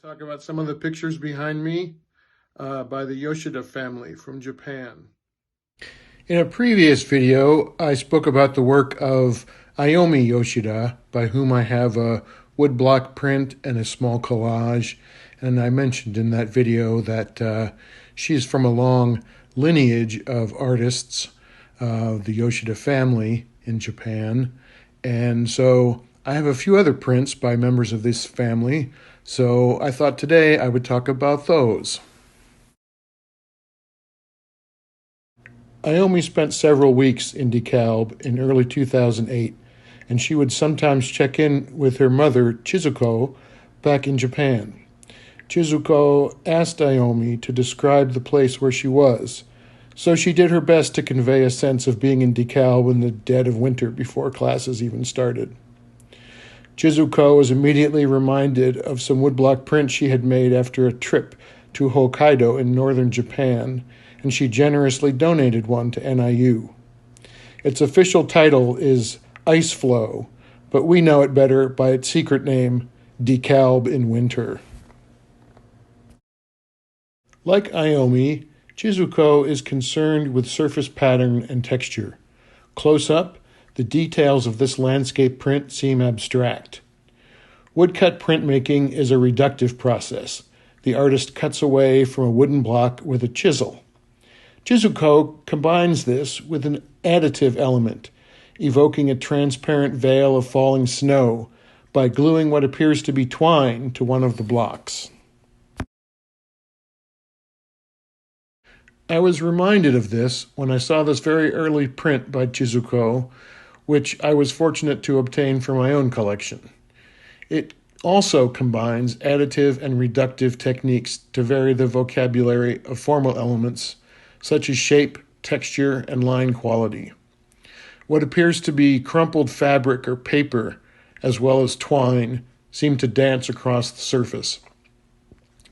Talk about some of the pictures behind me by the Yoshida family from Japan. In a previous video, I spoke about the work of Aomi Yoshida, by whom I have a woodblock print and a small collage. And I mentioned in that video that she's from a long lineage of artists, the Yoshida family in Japan. And so I have a few other prints by members of this family. So I thought today I would talk about those. Aomi spent several weeks in DeKalb in early 2008, and she would sometimes check in with her mother, Chizuko, back in Japan. Chizuko asked Aomi to describe the place where she was, so she did her best to convey a sense of being in DeKalb in the dead of winter before classes even started. Chizuko was immediately reminded of some woodblock prints she had made after a trip to Hokkaido in northern Japan, and she generously donated one to NIU. Its official title is Ice Flow, but we know it better by its secret name, DeKalb in Winter. Like Aomi, Chizuko is concerned with surface pattern and texture. Close up, the details of this landscape print seem abstract. Woodcut printmaking is a reductive process. The artist cuts away from a wooden block with a chisel. Chizuko combines this with an additive element, evoking a transparent veil of falling snow by gluing what appears to be twine to one of the blocks. I was reminded of this when I saw this very early print by Chizuko, which I was fortunate to obtain for my own collection. It also combines additive and reductive techniques to vary the vocabulary of formal elements, such as shape, texture, and line quality. What appears to be crumpled fabric or paper, as well as twine, seem to dance across the surface.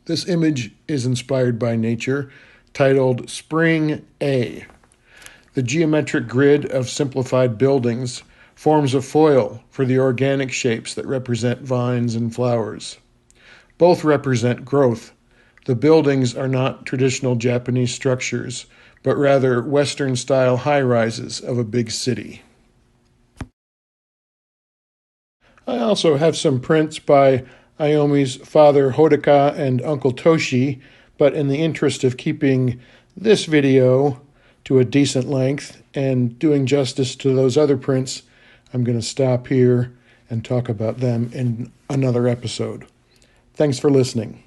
This image is inspired by nature, titled Spring A. The geometric grid of simplified buildings forms a foil for the organic shapes that represent vines and flowers. Both represent growth. The buildings are not traditional Japanese structures, but rather Western-style high-rises of a big city. I also have some prints by Aomi's father Hodaka and Uncle Toshi, but in the interest of keeping this video to a decent length and doing justice to those other prints, I'm going to stop here and talk about them in another episode. Thanks for listening.